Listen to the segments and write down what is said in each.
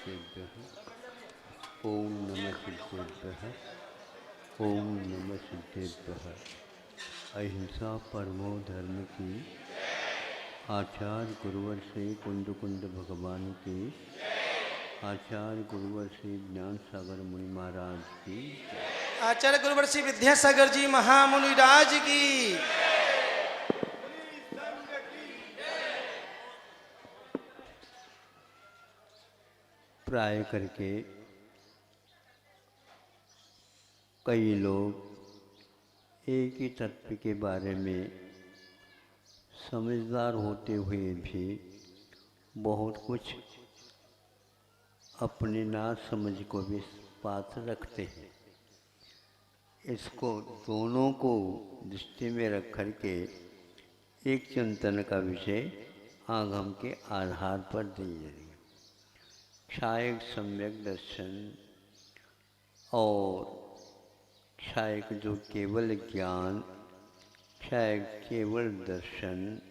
सिद्धेभ्यः। ओम नमः सिद्धेभ्यः। ओम नमः सिद्धेभ्यः। अहिंसा परमो धर्म की। आचार्य गुरुवर श्री कुंद कुंद भगवान की। आचार्य गुरुवर श्री ज्ञान सागर मुनि महाराज की। आचार्य गुरुवर श्री विद्यासागर जी महामुनि राज की। प्राय करके कई लोग एक ही तत्व के बारे में समझदार होते हुए भी बहुत कुछ अपने ना समझ को भी पास रखते हैं। इसको दोनों को दृष्टि में रख कर के एक चिंतन का विषय आगम के आधार पर दिए जाएंगे। क्षायक सम्यक दर्शन और क्षायक जो केवल ज्ञान, क्षायक केवल दर्शन,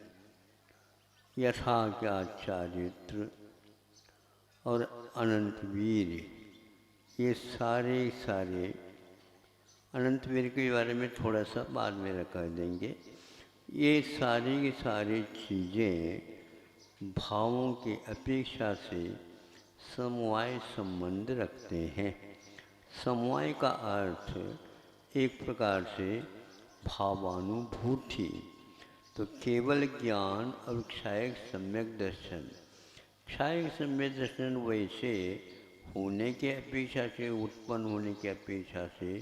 यथा क्या चारित्र और अनंत वीर, ये सारे अनंत वीर के बारे में थोड़ा सा बाद में रखा देंगे। ये सारी की सारी चीज़ें भावों की अपेक्षा से समवाय संबंध रखते हैं। समवाय का अर्थ एक प्रकार से भावानुभूति। तो केवल ज्ञान और क्षायक सम्यक दर्शन, क्षायक सम्यक दर्शन वैसे होने के अपेक्षा से, उत्पन्न होने की अपेक्षा से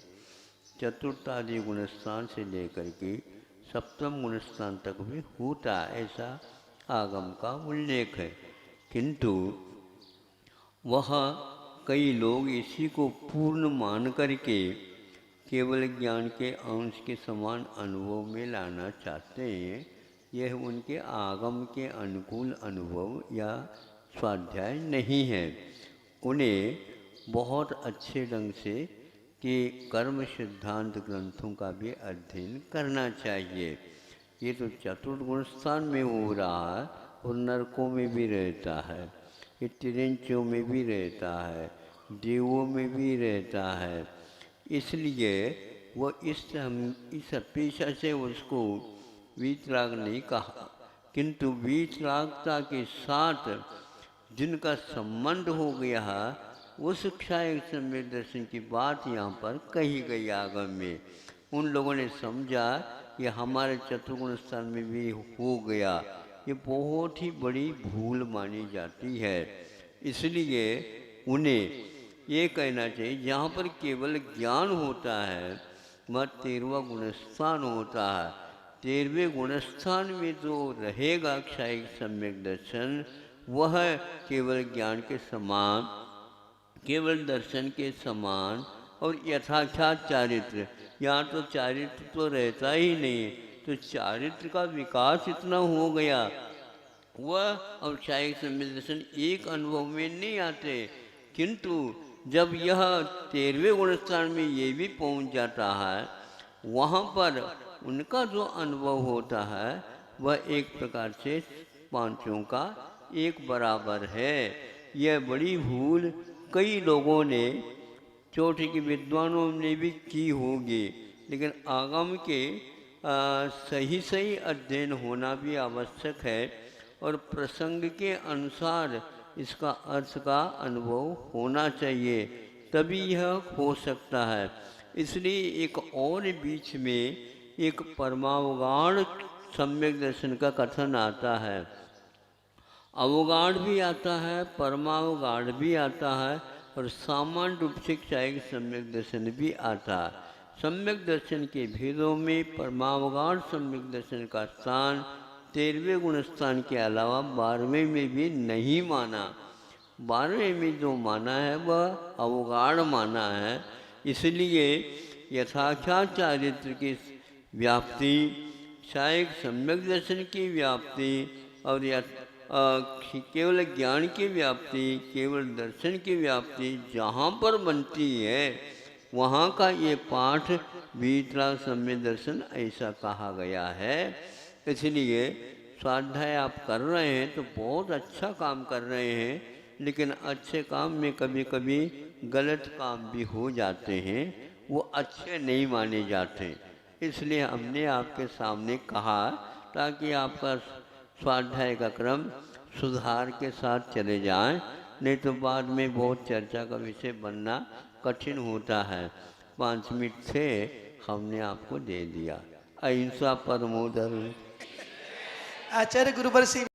चतुर्थादि गुणस्थान से लेकर के सप्तम गुणस्थान तक भी होता, ऐसा आगम का उल्लेख है। किंतु वह कई लोग इसी को पूर्ण मान करके केवल ज्ञान के अंश के समान अनुभव में लाना चाहते हैं। यह उनके आगम के अनुकूल अनुभव या स्वाध्याय नहीं है। उन्हें बहुत अच्छे ढंग से कि कर्म सिद्धांत ग्रंथों का भी अध्ययन करना चाहिए। ये तो चतुर्थ गुणस्थान में हो रहा है और नरकों में भी रहता है, ये तिरंचों में भी रहता है, देवों में भी रहता है। इसलिए वह इस अपेक्षा से उसको वीतराग नहीं कहा। किंतु वीतरागता के साथ जिनका संबंध हो गया है उस क्षायक सम्यक दर्शन की बात यहाँ पर कही गई आगम में। उन लोगों ने समझा ये हमारे चतुर्गुण स्थान में भी हो गया। ये बहुत ही बड़ी भूल मानी जाती है। इसलिए उन्हें ये कहना चाहिए जहाँ पर केवल ज्ञान होता है वह 13वां गुणस्थान होता है। 13वें गुणस्थान में जो रहेगा क्षायक सम्यक दर्शन, वह केवल ज्ञान के समान, केवल दर्शन के समान और यथाख्यात चारित्र। यहाँ तो चारित्र तो रहता ही नहीं, तो चारित्र का विकास इतना हो गया वह और क्षायक सम्यक दर्शन एक अनुभव में नहीं आते। किंतु जब यह 13वें गुणस्थान में ये भी पहुँच जाता है, वहाँ पर उनका जो अनुभव होता है वह एक प्रकार से पांचों का एक बराबर है। यह बड़ी भूल कई लोगों ने, चोटी के विद्वानों ने भी की होगी। लेकिन आगम के सही अध्ययन होना भी आवश्यक है और प्रसंग के अनुसार इसका अर्थ का अनुभव होना चाहिए, तभी यह हो सकता है। इसलिए एक और बीच में एक परमावगाढ़ सम्यक दर्शन का कथन आता है। अवगाढ़ भी आता है, परमावगाढ़ भी आता है और सामान्य रूप से क्षायक सम्यक दर्शन भी आता है। सम्यक दर्शन के भेदों में परमावगाढ़ सम्यक दर्शन का स्थान 13वें गुणस्थान के अलावा 12वें में भी नहीं माना। 12वें में जो माना है वह अवगाढ़ माना है। इसलिए यथाख्यात चारित्र की व्याप्ति, क्षायक सम्यक दर्शन की व्याप्ति और केवल ज्ञान की व्याप्ति, केवल दर्शन की व्याप्ति जहाँ पर बनती है वहाँ का ये पाठ वीतराग सम्यक दर्शन ऐसा कहा गया है। इसलिए स्वाध्याय आप कर रहे हैं तो बहुत अच्छा काम कर रहे हैं। लेकिन अच्छे काम में कभी कभी गलत काम भी हो जाते हैं, वो अच्छे नहीं माने जाते। इसलिए हमने आपके सामने कहा ताकि आपका स्वाध्याय का क्रम सुधार के साथ चले जाए, नहीं तो बाद में बहुत चर्चा का विषय बनना कठिन होता है। 5 मिनट से हमने आपको दे दिया। अहिंसा परमो धर्म। आचार्य गुरुवर श्री